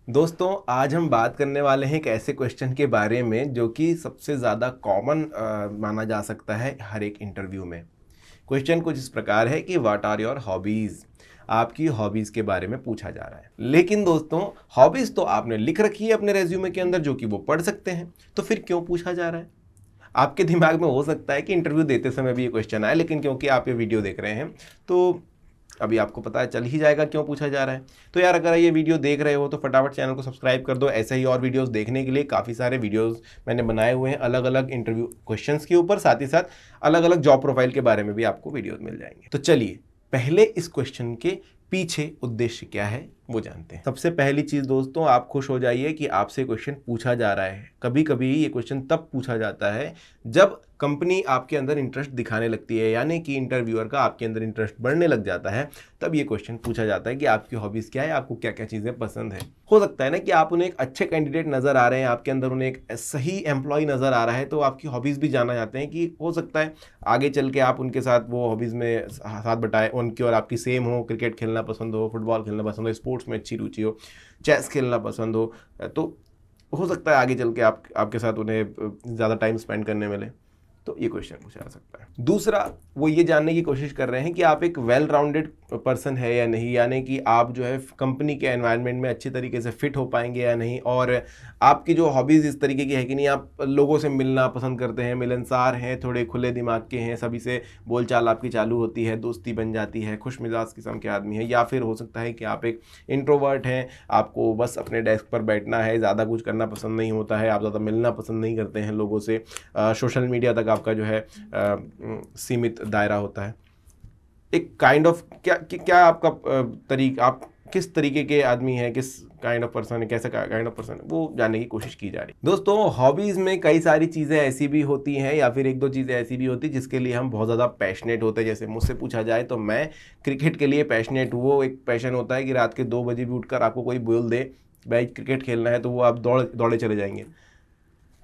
दोस्तों आज हम बात करने वाले हैं एक ऐसे क्वेश्चन के बारे में जो कि सबसे ज़्यादा कॉमन माना जा सकता है हर एक इंटरव्यू में। क्वेश्चन कुछ इस प्रकार है कि व्हाट आर योर हॉबीज़। आपकी हॉबीज़ के बारे में पूछा जा रहा है, लेकिन दोस्तों हॉबीज़ तो आपने लिख रखी है अपने रेज्यूमे के अंदर जो कि वो पढ़ सकते हैं, तो फिर क्यों पूछा जा रहा है? आपके दिमाग में हो सकता है कि इंटरव्यू देते समय भी ये क्वेश्चन आए, लेकिन क्योंकि आप ये वीडियो देख रहे हैं तो अभी आपको पता चल ही जाएगा क्यों पूछा जा रहा है। तो यार अगर ये वीडियो देख रहे हो तो फटाफट चैनल को सब्सक्राइब कर दो। ऐसे ही और वीडियोस देखने के लिए काफ़ी सारे वीडियोस मैंने बनाए हुए हैं अलग अलग इंटरव्यू क्वेश्चंस के ऊपर, साथ ही साथ अलग अलग जॉब प्रोफाइल के बारे में भी आपको वीडियोस मिल जाएंगे। तो चलिए पहले इस क्वेश्चन के पीछे उद्देश्य क्या है वो जानते हैं। सबसे पहली चीज दोस्तों, आप खुश हो जाइए कि आपसे क्वेश्चन पूछा जा रहा है। कभी कभी ये क्वेश्चन तब पूछा जाता है जब कंपनी आपके अंदर इंटरेस्ट दिखाने लगती है, यानी कि इंटरव्यूअर का आपके अंदर इंटरेस्ट बढ़ने लग जाता है, तब ये क्वेश्चन पूछा जाता है कि आपकी हॉबीज क्या है, आपको क्या क्या चीजें पसंद है। हो सकता है ना कि आप उन्हें एक अच्छे कैंडिडेट नजर आ रहे हैं, आपके अंदर उन्हें एक सही एम्प्लॉय नजर आ रहा है, तो आपकी हॉबीज भी जानना चाहते हैं कि हो सकता है आगे चल के आप उनके साथ वो हॉबीज में साथ बटाए, उनकी और आपकी सेम हो, क्रिकेट खेलना पसंद हो, फुटबॉल खेलना पसंद हो, स्पोर्ट्स में अच्छी रुचि हो, चेस खेलना पसंद हो सकता है आगे चल के आपके साथ उन्हें ज़्यादा टाइम स्पेंड करने मिले। तो ये क्वेश्चन पूछा जा सकता है। दूसरा, वो ये जानने की कोशिश कर रहे हैं कि आप एक वेल राउंडेड पर्सन है या नहीं, यानी कि आप जो है कंपनी के एनवायरनमेंट में अच्छे तरीके से फिट हो पाएंगे या नहीं, और आपकी जो हॉबीज़ इस तरीके की है कि नहीं, आप लोगों से मिलना पसंद करते हैं, मिलनसार हैं, थोड़े खुले दिमाग के हैं, सभी से बोलचाल आपकी चालू होती है, दोस्ती बन जाती है, खुश मिजाज किस्म के आदमी हैं, या फिर हो सकता है कि आप एक इंट्रोवर्ट हैं, आपको बस अपने डेस्क पर बैठना है, ज़्यादा कुछ करना पसंद नहीं होता है, आप ज़्यादा मिलना पसंद नहीं करते हैं लोगों से, सोशल मीडिया तक आपका जो है सीमित दायरा होता है। एक काइंड ऑफ क्या आपका तरीका, आप किस तरीके के आदमी हैं, किस काइंड ऑफ पर्सन है, कैसा काइंड ऑफ पर्सन है, वो जानने की कोशिश की जा रही है। दोस्तों हॉबीज़ में कई सारी चीज़ें ऐसी भी होती हैं, या फिर एक दो चीज़ें ऐसी भी होती हैं जिसके लिए हम बहुत ज़्यादा पैशनेट होते हैं। जैसे मुझसे पूछा जाए तो मैं क्रिकेट के लिए पैशनेट हूँ। वो एक पैशन होता है कि रात के 2 बजे भी उठकर आपको कोई बोल दे भाई क्रिकेट खेलना है, तो वो आप दौड़े चले जाएंगे।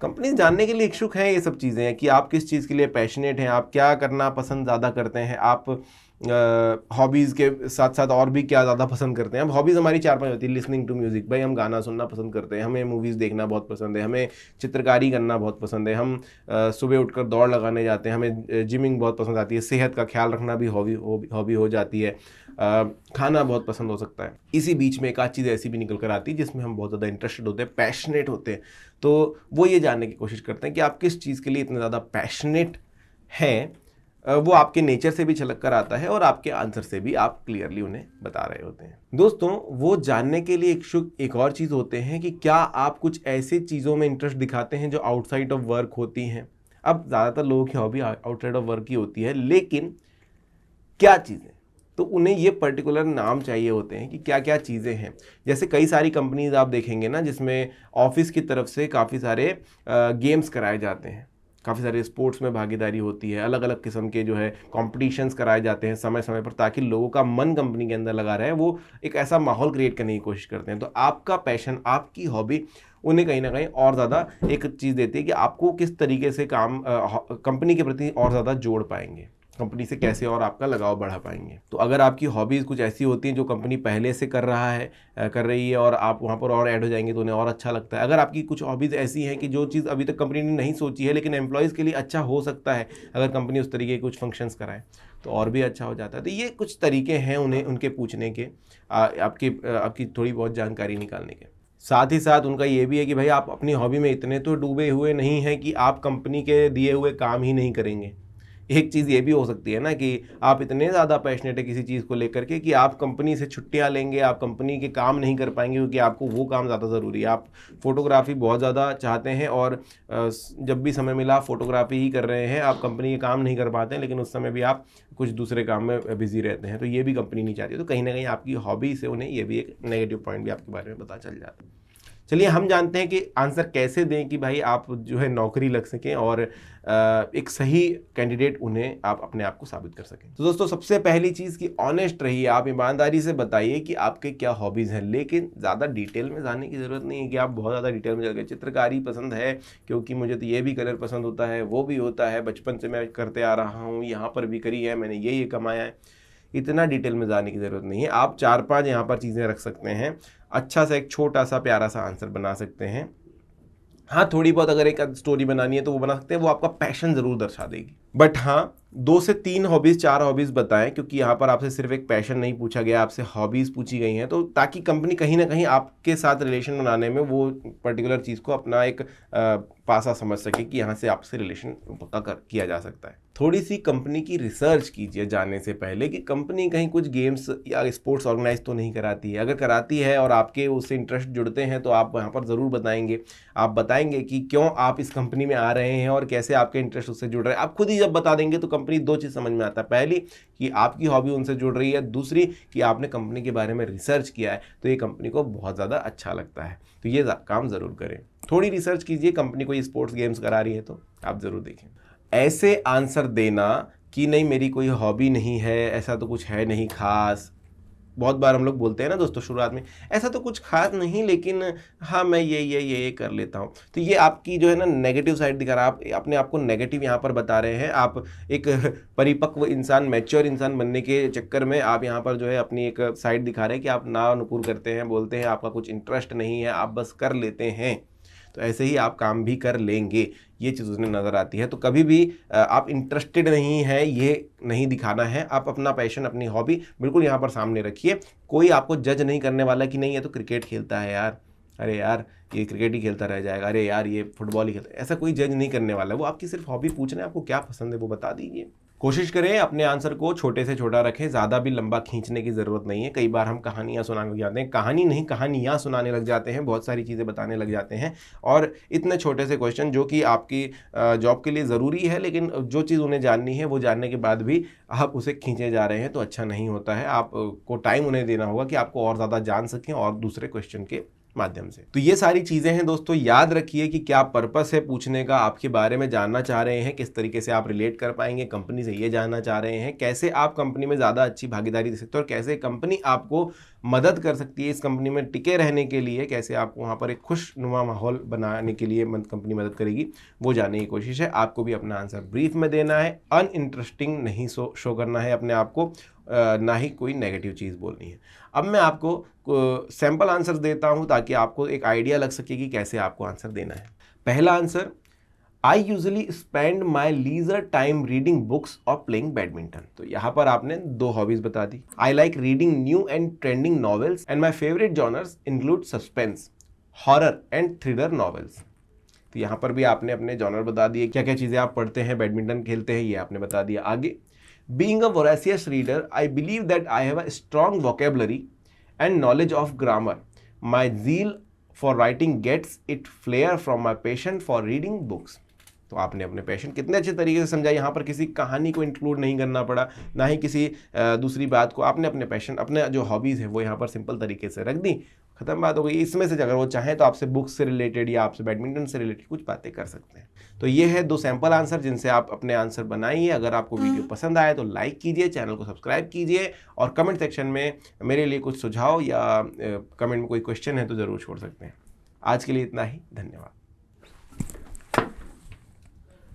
कंपनी जानने के लिए इच्छुक हैं ये सब चीज़ें हैं कि आप किस चीज़ के लिए पैशनेट हैं, आप क्या करना पसंद ज़्यादा करते हैं, आप हॉबीज़ के साथ साथ और भी क्या ज़्यादा पसंद करते हैं। अब हॉबीज़ हमारी 4-5 होती है। लिसनिंग टू म्यूज़िक, भाई हम गाना सुनना पसंद करते हैं, हमें मूवीज़ देखना बहुत पसंद है, हमें चित्रकारी करना बहुत पसंद है, हम सुबह उठकर दौड़ लगाने जाते हैं, हमें जिमिंग बहुत पसंद आती है, सेहत का ख्याल रखना भी हॉबी हो जाती है, खाना बहुत पसंद हो सकता है। इसी बीच में एक आध चीज़ ऐसी भी निकल कर आती है जिसमें हम बहुत ज़्यादा इंटरेस्टेड होते हैं, पैशनेट होते हैं। तो वो ये जानने की कोशिश करते हैं कि आप किस चीज़ के लिए इतने ज़्यादा पैशनेट हैं। वो आपके नेचर से भी झलक कर आता है और आपके आंसर से भी आप क्लियरली उन्हें बता रहे होते हैं। दोस्तों वो जानने के लिए इच्छुक एक और चीज़ होते हैं कि क्या आप कुछ ऐसी चीज़ों में इंटरेस्ट दिखाते हैं जो आउटसाइड ऑफ वर्क होती हैं। अब ज़्यादातर लोगों की हॉबी आउटसाइड ऑफ वर्क ही होती है, लेकिन क्या चीज़ें, तो उन्हें ये पर्टिकुलर नाम चाहिए होते हैं कि क्या क्या चीज़ें हैं। जैसे कई सारी कंपनीज आप देखेंगे ना जिसमें ऑफिस की तरफ से काफ़ी सारे गेम्स कराए जाते हैं, काफ़ी सारे स्पोर्ट्स में भागीदारी होती है, अलग अलग किस्म के जो है कॉम्पिटिशन्स कराए जाते हैं समय समय पर, ताकि लोगों का मन कंपनी के अंदर लगा रहे। वो एक ऐसा माहौल क्रिएट करने की कोशिश करते हैं। तो आपका पैशन, आपकी हॉबी उन्हें कहीं ना कहीं और ज़्यादा एक चीज़ देती है कि आपको किस तरीके से काम कंपनी के प्रति और ज़्यादा जोड़ पाएंगे, कंपनी से कैसे और आपका लगाव बढ़ा पाएंगे। तो अगर आपकी हॉबीज़ कुछ ऐसी होती हैं जो कंपनी पहले से कर रहा है कर रही है और आप वहाँ पर और ऐड हो जाएंगे तो उन्हें और अच्छा लगता है। अगर आपकी कुछ हॉबीज़ ऐसी हैं कि जो चीज़ अभी तक कंपनी ने नहीं सोची है लेकिन एम्प्लॉयज़ के लिए अच्छा हो सकता है, अगर कंपनी उस तरीके के कुछ फंक्शंस कराए तो और भी अच्छा हो जाता है। तो ये कुछ तरीके हैं उन्हें उनके पूछने के, आपकी थोड़ी बहुत जानकारी निकालने के। साथ ही साथ उनका ये भी है कि भाई आप अपनी हॉबी में इतने तो डूबे हुए नहीं हैं कि आप कंपनी के दिए हुए काम ही नहीं करेंगे। एक चीज़ ये भी हो सकती है ना कि आप इतने ज़्यादा पैशनेट है किसी चीज़ को लेकर के कि आप कंपनी से छुट्टियां लेंगे, आप कंपनी के काम नहीं कर पाएंगे क्योंकि आपको वो काम ज़्यादा ज़रूरी है। आप फोटोग्राफी बहुत ज़्यादा चाहते हैं और जब भी समय मिला फोटोग्राफी ही कर रहे हैं, आप कंपनी के काम नहीं कर पाते हैं, लेकिन उस समय भी आप कुछ दूसरे काम में बिजी रहते हैं। तो ये भी कंपनी नहीं चाहती। तो कहीं ना कहीं आपकी हॉबी से उन्हें ये भी एक नेगेटिव पॉइंट भी आपके बारे में पता चल जाता है। चलिए हम जानते हैं कि आंसर कैसे दें कि भाई आप जो है नौकरी लग सकें और एक सही कैंडिडेट उन्हें आप अपने आप को साबित कर सकें। तो दोस्तों सबसे पहली चीज़ कि ऑनेस्ट रहिए, आप ईमानदारी से बताइए कि आपके क्या हॉबीज़ हैं, लेकिन ज़्यादा डिटेल में जाने की ज़रूरत नहीं है कि आप बहुत ज़्यादा डिटेल में चल गए। चित्रकारी पसंद है क्योंकि मुझे तो ये भी कलर पसंद होता है, वो भी होता है, बचपन से मैं करते आ रहा हूँ, यहाँ पर भी करी है मैंने, ये कमाया है। इतना डिटेल में जाने की ज़रूरत नहीं है। आप 4-5 यहाँ पर चीज़ें रख सकते हैं। अच्छा सा एक छोटा सा प्यारा सा आंसर बना सकते हैं। हाँ, थोड़ी बहुत अगर एक स्टोरी बनानी है तो वो बना सकते हैं, वो आपका पैशन ज़रूर दर्शा देगी। बट हाँ, 2 से 3 हॉबीज़, 4 हॉबीज़ बताएं, क्योंकि यहाँ पर आपसे सिर्फ एक पैशन नहीं पूछा गया, आपसे हॉबीज़ पूछी गई हैं, तो ताकि कंपनी कहीं ना कहीं आपके साथ रिलेशन बनाने में वो पर्टिकुलर चीज़ को अपना एक पासा समझ सके कि यहाँ से आपसे रिलेशन पक्का किया जा सकता है। थोड़ी सी कंपनी की रिसर्च कीजिए जाने से पहले कि कंपनी कहीं कुछ गेम्स या स्पोर्ट्स ऑर्गेनाइज तो नहीं कराती है। अगर कराती है और आपके उससे इंटरेस्ट जुड़ते हैं तो आप वहाँ पर ज़रूर बताएंगे। आप बताएंगे कि क्यों आप इस कंपनी में आ रहे हैं और कैसे आपके इंटरेस्ट उससे जुड़ रहे हैं। आप खुद ही जब बता देंगे तो कंपनी 2 चीज़ समझ में आता है, पहली कि आपकी हॉबी उनसे जुड़ रही है, दूसरी कि आपने कंपनी के बारे में रिसर्च किया है, तो ये कंपनी को बहुत ज़्यादा अच्छा लगता है। तो ये काम ज़रूर करें, थोड़ी रिसर्च कीजिए, कंपनी कोई स्पोर्ट्स गेम्स करा रही है तो आप ज़रूर देखें। ऐसे आंसर देना कि नहीं मेरी कोई हॉबी नहीं है, ऐसा तो कुछ है नहीं खास। बहुत बार हम लोग बोलते हैं ना दोस्तों शुरुआत में, ऐसा तो कुछ खास नहीं, लेकिन हाँ मैं ये कर लेता हूँ। तो ये आपकी जो है ना नेगेटिव साइड दिखा रहा है, आप अपने आप को नेगेटिव यहाँ पर बता रहे हैं। आप एक परिपक्व इंसान, मैच्योर इंसान बनने के चक्कर में आप यहाँ पर जो है अपनी एक साइड दिखा रहे हैं कि आप ना नुकुर करते हैं, बोलते हैं, आपका कुछ इंटरेस्ट नहीं है, आप बस कर लेते हैं। तो ऐसे ही आप काम भी कर लेंगे, ये चीज़ उसमें नज़र आती है। तो कभी भी आप इंटरेस्टेड नहीं है ये नहीं दिखाना है। आप अपना पैशन, अपनी हॉबी बिल्कुल यहाँ पर सामने रखिए। कोई आपको जज नहीं करने वाला कि नहीं ये तो क्रिकेट खेलता है यार, अरे यार ये क्रिकेट ही खेलता रह जाएगा, अरे यार ये फुटबॉल ही खेलता है, ऐसा कोई जज नहीं करने वाला है। वो आपकी सिर्फ हॉबी पूछ रहे हैं, आपको क्या पसंद है वो बता दीजिए। कोशिश करें अपने आंसर को छोटे से छोटा रखें, ज़्यादा भी लंबा खींचने की ज़रूरत नहीं है। कई बार हम कहानियाँ सुनाने लग जाते हैं, कहानी नहीं कहानियाँ सुनाने लग जाते हैं, बहुत सारी चीज़ें बताने लग जाते हैं। और इतने छोटे से क्वेश्चन जो कि आपकी जॉब के लिए ज़रूरी है, लेकिन जो चीज़ उन्हें जाननी है वो जानने के बाद भी आप उसे खींचे जा रहे हैं तो अच्छा नहीं होता है। आपको टाइम उन्हें देना होगा कि आपको और ज़्यादा जान सकें और दूसरे क्वेश्चन के माध्यम से। तो ये सारी चीज़ें हैं दोस्तों, याद रखिए कि क्या पर्पस है पूछने का, आपके बारे में जानना चाह रहे हैं, किस तरीके से आप रिलेट कर पाएंगे कंपनी से, ये जानना चाह रहे हैं कैसे आप कंपनी में ज़्यादा अच्छी भागीदारी दे सकते हो और कैसे कंपनी आपको मदद कर सकती है इस कंपनी में टिके रहने के लिए, कैसे आपको वहाँ पर एक खुशनुमा माहौल बनाने के लिए कंपनी मदद करेगी, वो जानने की कोशिश है। आपको भी अपना आंसर ब्रीफ में देना है, अनइंटरेस्टिंग नहीं शो करना है अपने आप को, ना ही कोई नेगेटिव चीज़ बोलनी है। अब मैं आपको सैम्पल आंसर देता हूं ताकि आपको एक आइडिया लग सके कि कैसे आपको आंसर देना है। पहला answer, I usually spend my leisure time reading books और प्लेइंग बैडमिंटन। तो यहाँ पर आपने 2 हॉबीज बता दी। I like reading new and trending novels and my favourite genres include suspense, horror and thriller novels. तो यहाँ पर भी आपने अपने जॉनर बता दिए, क्या क्या चीज़ें आप पढ़ते हैं, बैडमिंटन खेलते हैं, ये आपने बता दिया। आगे, being a voracious reader I believe that I have a strong vocabulary and knowledge of grammar. My zeal for writing gets it flair from my passion for reading books. तो आपने अपने पैशन कितने अच्छे तरीके से समझा। यहाँ पर किसी कहानी को इंक्लूड नहीं करना पड़ा, ना ही किसी दूसरी बात को। आपने अपने पैशन, अपने जो हॉबीज़ है वो यहाँ पर सिंपल तरीके से रख दी, खत्म बात हो गई। इसमें से अगर वो चाहें तो आपसे बुक्स से रिलेटेड या आपसे बैडमिंटन से रिलेटेड कुछ बातें कर सकते हैं। तो ये है 2 सैंपल आंसर जिनसे आप अपने आंसर बनाइए। अगर आपको वीडियो पसंद आए तो लाइक कीजिए, चैनल को सब्सक्राइब कीजिए और कमेंट सेक्शन में मेरे लिए कुछ सुझाव या कमेंट में कोई क्वेश्चन है तो ज़रूर छोड़ सकते हैं। आज के लिए इतना ही, धन्यवाद।